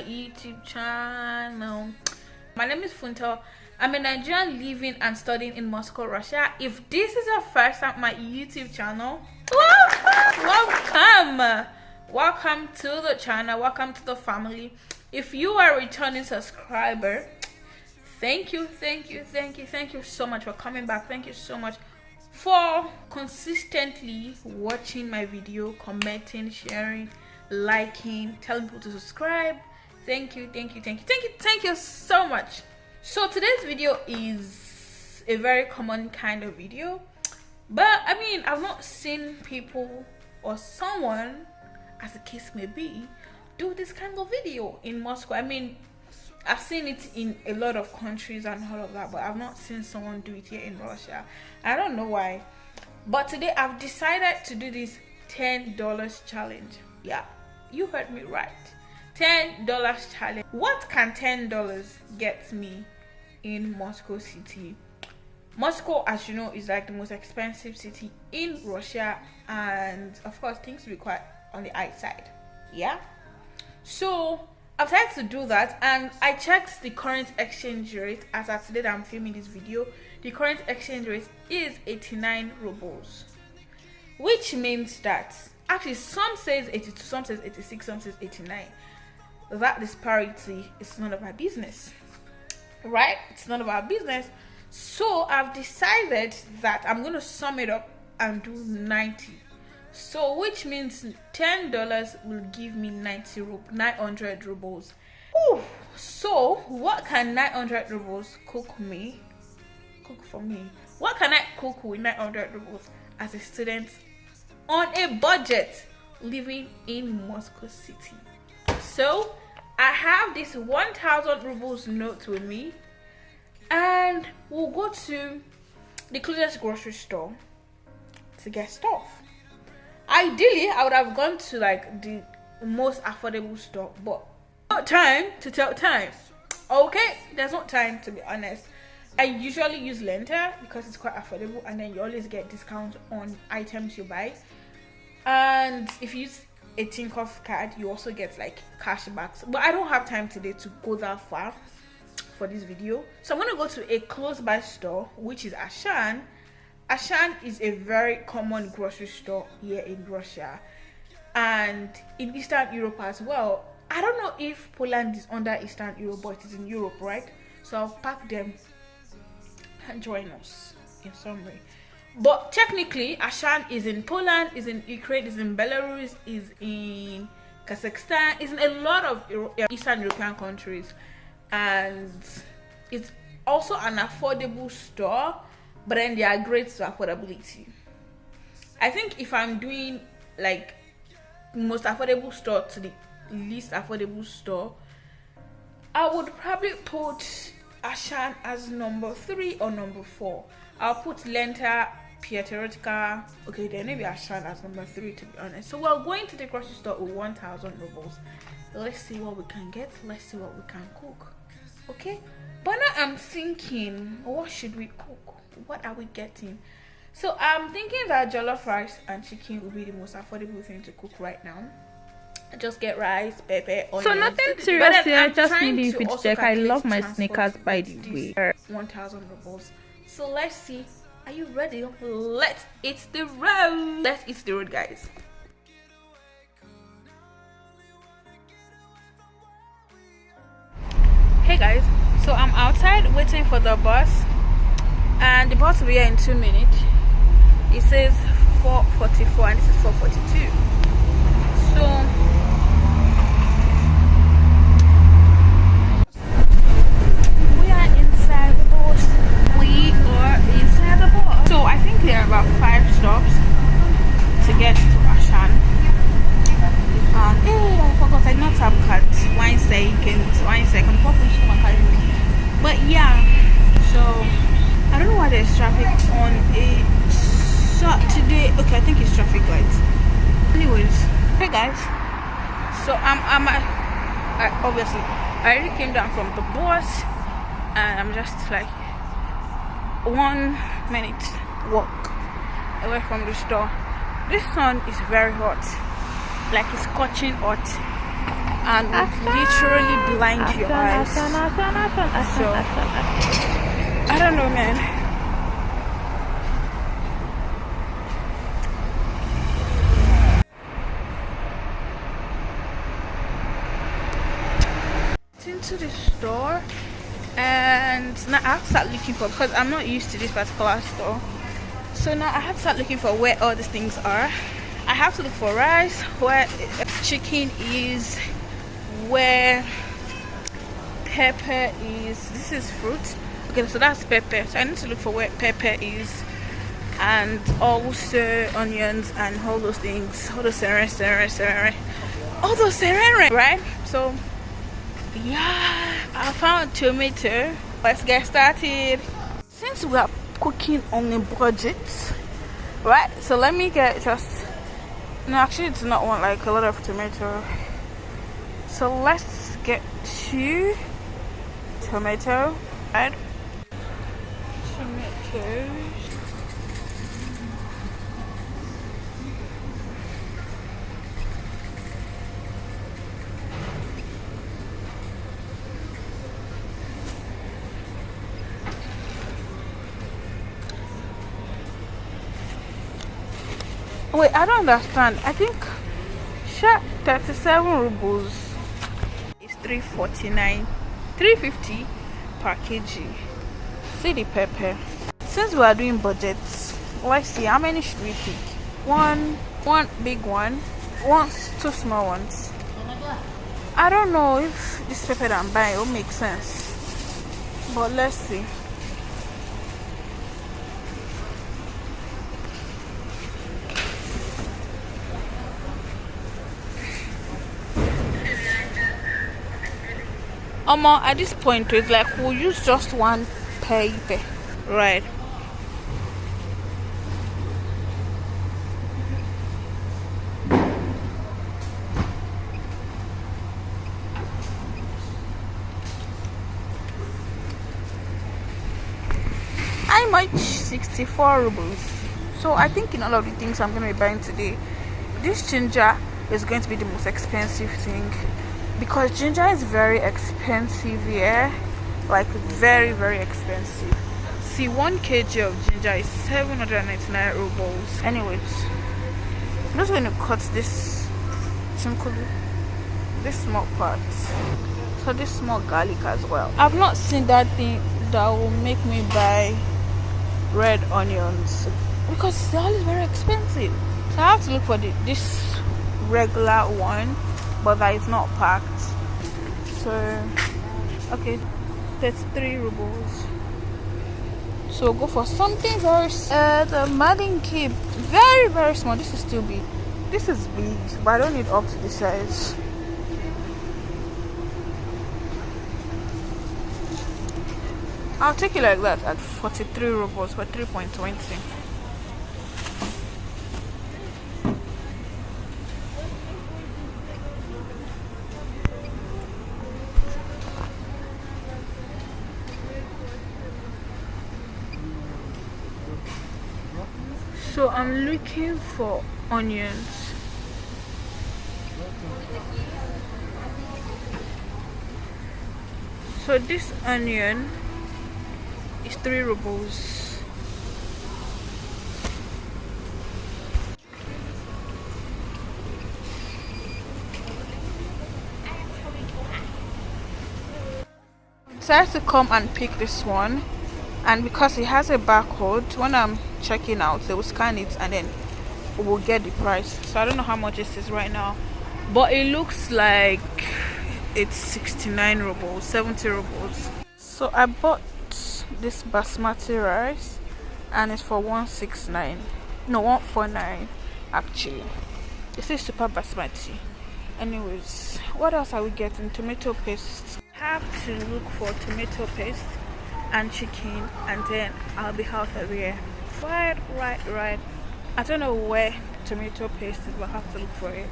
YouTube channel. My name is Funto. I'm a Nigerian living and studying in Moscow, Russia. If this is your first time on my YouTube channel, welcome to the channel, welcome to the family. If you are a returning subscriber, thank you so much for coming back. Thank you so much for consistently watching my video, commenting, sharing, liking, telling people to subscribe. Thank you so much. So today's video is a very common kind of video, but I mean, I've not seen people or someone, as the case may be, do this kind of video in Moscow. I mean, I've seen it in a lot of countries and all of that, but I've not seen someone do it here in Russia. I don't know why, but today I've decided to do this $10 challenge. Yeah, you heard me right, $10 challenge. What can $10 get me in Moscow city? Moscow, as you know, is like the most expensive city in Russia, and of course things will be quite on the high side. Yeah, so I've tried to do that, and I checked the current exchange rate as of today that I'm filming this video. The current exchange rate is 89 rubles, which means that actually some says 82, some says 86, some says 89. That disparity is none of my business, right? It's none of our business. So I've decided that I'm going to sum it up and do 90. So which means $10 will give me 900 rubles. Ooh, so what can 900 rubles cook for me? What can I cook with 900 rubles as a student on a budget living in Moscow city? So I have this 1,000 rubles note with me, and we'll go to the closest grocery store to get stuff. Ideally, I would have gone to like the most affordable store, but no time to tell time. Okay, there's no time, to be honest. I usually use Lenta because it's quite affordable, and then you always get discount on items you buy. And if you use a Tinkoff card, you also get like cashbacks. But I don't have time today to go that far for this video, so I'm gonna go to a close by store, which is Ashan. Ashan is a very common grocery store here in Russia and in Eastern Europe as well. I don't know if Poland is under Eastern Europe, but it is in Europe, right? So I'll pack them and join us in some way. But technically, Ashan is in Poland, is in Ukraine, is in Belarus, is in Kazakhstan, is in a lot of Eastern European countries, and it's also an affordable store. But then they are great to affordability. I think if I'm doing like most affordable store to the least affordable store, I would probably put Ashan as number 3 or number 4. I'll put Lenta, Pietrotka. Okay, then maybe Ashan as number 3, to be honest. So we're going to the grocery store with 1,000 rubles. Let's see what we can get. Let's see what we can cook. Okay, but now I'm thinking, what should we cook? What are we getting? So I'm thinking that jollof rice and chicken will be the most affordable thing to cook right now. I just get rice, pepper, onions. So nothing serious here, I just need a fit check. I love my sneakers, by the way. 1,000 rubles. So let's see. Are you ready? Let's hit the road. Let's hit the road, guys. Hey guys, so I'm outside waiting for the bus, and the bus will be here in 2 minutes. It says 4:44 and this is 4:42. So we are inside the bus. So I think there are about 5 stops to get to Ashan. And hey, I forgot I not have cards. One second, but yeah, so I don't know why there's traffic on a Saturday. Okay, I think it's traffic lights. Anyways, hey guys, so obviously I already came down from the bus, and I'm just like 1 minute walk away from the store. This sun is very hot, like it's scorching hot, and would literally blind your eyes. So I don't know, man. Into the store, and now I have to start looking for, because I'm not used to this particular store, so now I have to start looking for where all these things are. I have to look for rice, where chicken is, where pepper is. This is fruit. Okay, so that's pepper, so I need to look for where pepper is, and also onions and all those things, all those serene, right? So yeah, I found tomato. Let's get started. Since we are cooking on a budget, right? So let me get actually it's not one like a lot of tomato. So let's get 2 tomato, right? Tomatoes. Wait, I don't understand. I think 37 rubles is 349, 350 per kg. See the pepper. Since we are doing budgets, let's see how many should we pick. One big one, 2 small ones. I don't know if this pepper that I'm buying will make sense, but let's see. At this point it's like we'll use just 1 paper, right? How much? 64 rubles. So I think in all of the things I'm going to be buying today, this ginger is going to be the most expensive thing, because ginger is very expensive here, like very expensive. See, 1 kg of ginger is 799 rubles. Anyways, I'm just going to cut this small part, so this small garlic as well. I've not seen that thing that will make me buy red onions, because they're always very expensive. So I have to look for this regular one, but that is not packed. So okay, 33 rubles. So go for something very the Madden Keep, very small. This is still big. This is big, but I don't need up to this size. I'll take it like that at 43 rubles for 3.20. So I'm looking for onions. So this onion is 3 rubles. So I have to come and pick this one, and because it has a barcode, when I'm checking out they will scan it and then we'll get the price. So I don't know how much this is right now, but it looks like it's 69 rubles, 70 rubles. So I bought this basmati rice and it's for 169, no 149 actually. This is super basmati. Anyways, what else are we getting? Tomato paste. Have to look for tomato paste and chicken, and then I'll be out of here. Right. I don't know where tomato paste is, but I have to look for it.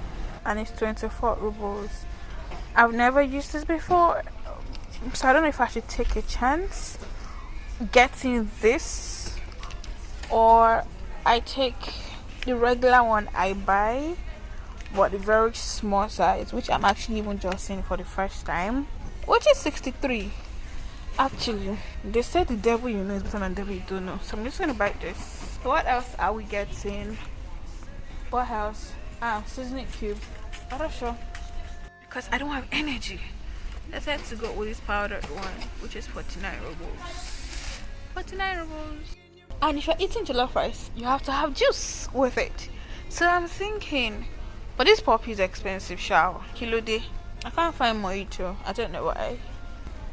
And it's 24 rubles. I've never used this before, so I don't know if I should take a chance getting this, or I take the regular one I buy. but the very small size, which I'm actually even just seeing for the first time, which is 63. Actually, they said the devil you know is better than the devil you don't know, so I'm just gonna buy this. So what else are we getting? What else? Seasoning cube. I'm not sure because I don't have energy. Let's have to go with this powdered one, which is 49 rubles. 49 rubles. And if you're eating jollof rice, you have to have juice with it. So I'm thinking, but this poppy is expensive, shower. Kilo day. I can't find mojito. I don't know why.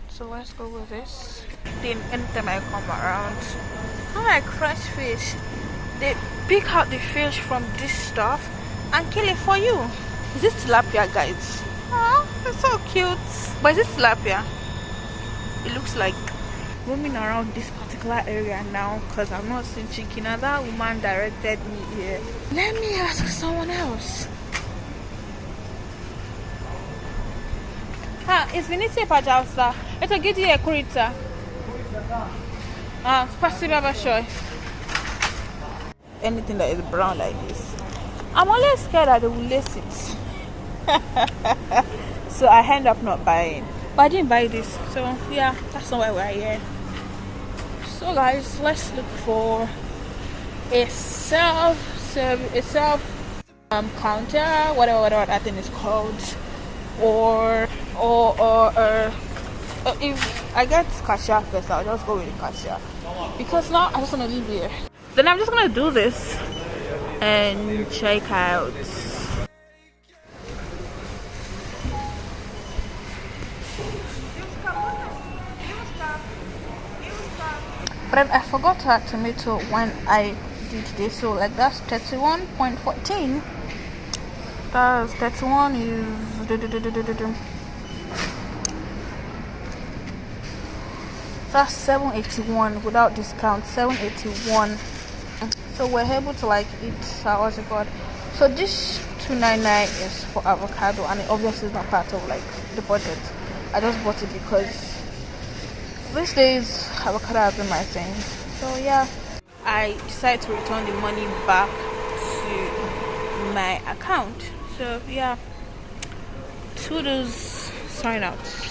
So let's go with this. Then anytime I come around, I like fresh fish. They pick out the fish from this stuff and kill it for you. Is this tilapia, guys? Oh, it's so cute. But is this tilapia? It looks like roaming around this particular area now because I'm not seeing chicken. And that woman directed me here. Let me ask someone else. Извините, пожалуйста. Это где курица? Спасибо большое. Anything that is brown like this, I'm always scared that they will lace it. So I end up not buying. But I didn't buy this, so yeah, that's not why we're here. So guys, let's look for a self counter, whatever that thing is called, or if I get cashier first, I'll just go with the cashier because now I just want to live here. Then I'm just gonna do this and check out. But I forgot to add tomato when I did this, so like that's 31.14. That's 31 is that's 781 without discount. 781. So we're able to like eat what's it called? So this 299 is for avocado, and it obviously is not part of like the budget. I just bought it because these days avocado has been my thing. So yeah, I decided to return the money back to my account. So yeah, to those sign outs.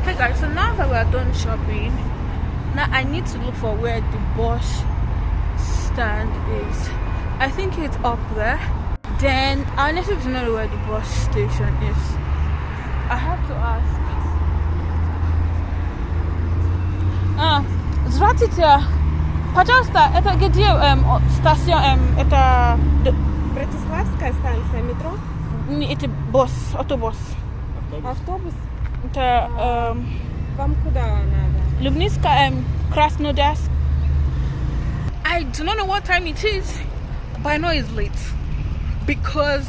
Hey guys, so now that we are done shopping, now I need to look for where the bus stand is. I think it's up there. Then I need to know where the bus station is. I have to ask. Здравствуйте. Пожалуйста, это где стация это Братиславская станция метро? Это бус, автобус. Автобус? Это вам куда надо? Любницкая, Краснодарск. I do not know what time it is, but I know it's late because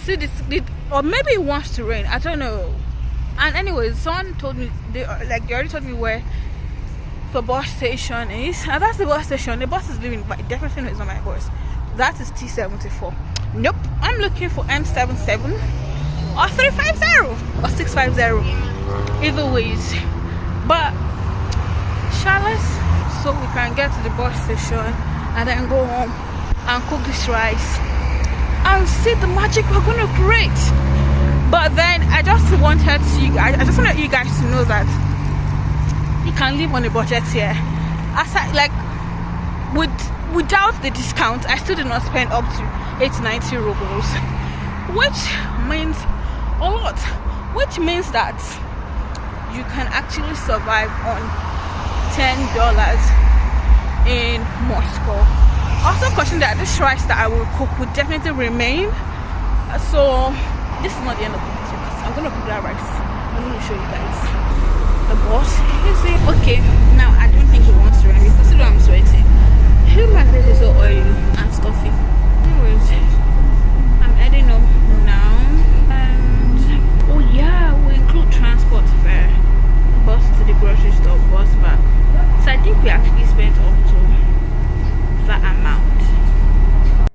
see this, or maybe it wants to rain. I don't know. And anyways, someone told me they already told me where the bus station is, and that's the bus station. The bus is leaving, but it definitely is not my bus. That is T74. Nope, I'm looking for M77 or 350 or 650. Either ways, but Charlotte, so we can get to the bus station and then go home and cook this rice and see the magic we're gonna create. But then I just wanted you guys to know that you can live on a budget here. As without the discount, I still did not spend up to 890 rubles, which means a lot. Which means that you can actually survive on $10 in Moscow. Also consider that this rice that I will cook will definitely remain. So this is not the end of the video. I'm gonna cook that rice. I'm gonna show you guys the boss. Is it okay? Now I don't think it wants to rain because I'm sweating. My face is so oily and stuffy. Anyways, I'm heading up now, and oh yeah, we include transport fare, bus to the grocery store, bus back. So I think we actually spent up to that amount.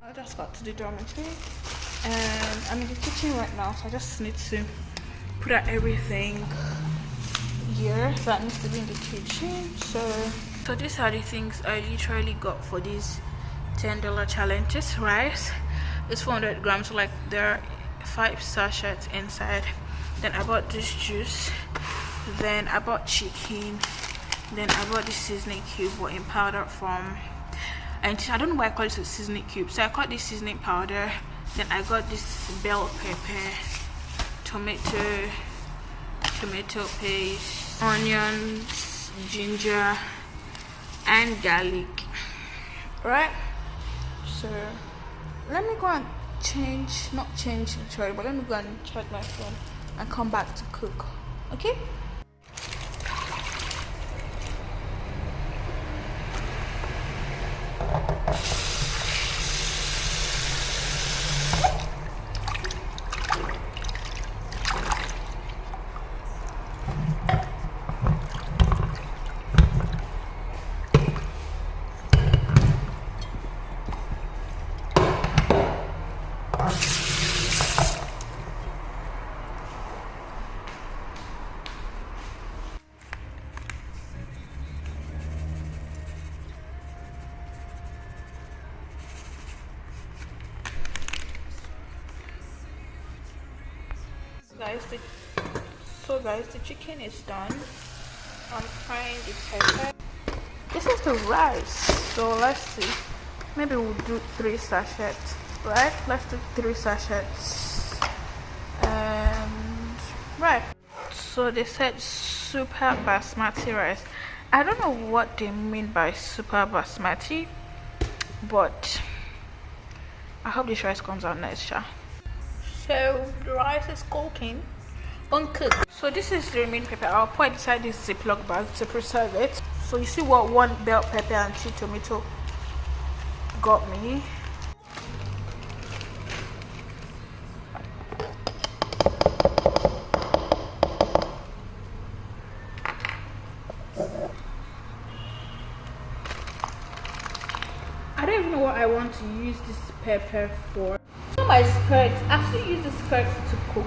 I just got to the dormitory and I'm in the kitchen right now, so I just need to put out everything here that needs to be in the kitchen. So So these are the things I literally got for these $10 challenges. Rice is 400 grams, so like there are 5 sachets inside. Then I bought this juice, then I bought chicken, then I bought this seasoning cube but in powder form, and I don't know why I call it a seasoning cube, so I call this seasoning powder. Then I got this bell pepper, tomato paste, onions, ginger and garlic. Right, so let me go and but let me go and charge my phone and come back to cook. Okay. Guys, the chicken is done. I'm frying the pepper. This is the rice, so let's see, maybe we'll do 3 sachets, right? Let's do 3 sachets. And right, so they said super basmati rice. I don't know what they mean by super basmati, but I hope this rice comes out nice, sha. So the rice is cooking, uncooked. So this is the remaining pepper. I'll pour it inside this Ziploc bag to preserve it. So you see what 1 bell pepper and 2 tomato got me. I don't even know what I want to use this pepper for. So my skirt, I actually use the skirt to cook.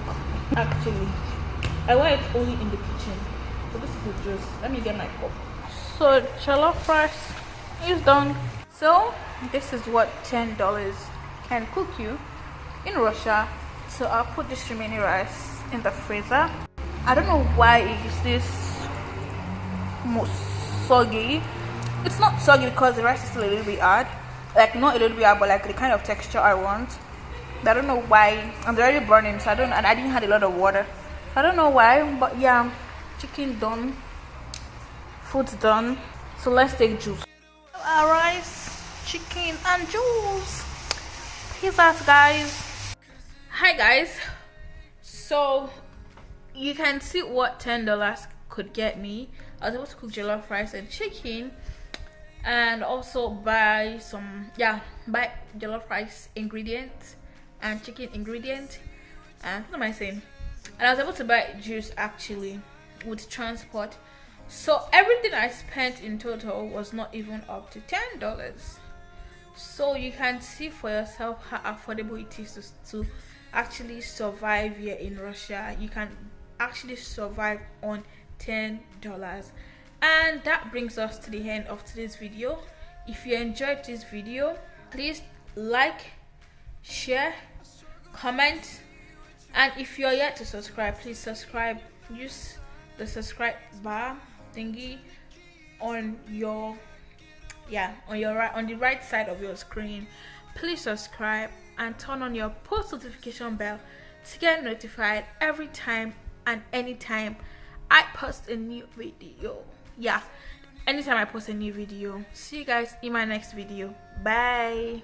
Actually, I wear it only in the kitchen. So this is the juice. Let me get my cup. So jollof rice is done. So this is what $10 can cook you in Russia. So I'll put this remaining rice in the freezer. I don't know why is this most soggy. It's not soggy because the rice is still a little bit hard. Like not a little bit hard, but like the kind of texture I want. I don't know why. I'm already burning, so I don't, and I didn't have a lot of water. I don't know why, but yeah, chicken done, food's done. So let's take juice. Our rice, chicken, and juice. Peace out, guys. Hi, guys. So you can see what $10 could get me. I was able to cook jollof rice and chicken, and also buy some, buy jollof rice ingredients and chicken ingredients. And what am I saying? And I was able to buy juice actually with transport. So everything I spent in total was not even up to $10. So you can see for yourself how affordable it is to actually survive here in Russia. You can actually survive on $10. And that brings us to the end of today's video. If you enjoyed this video, please like, share, comment, and if you're yet to subscribe, please subscribe. Use the subscribe bar thingy on your on the right side of your screen. Please subscribe and turn on your post notification bell to get notified every time and anytime I post a new video. Anytime I post a new video. See you guys in my next video. Bye.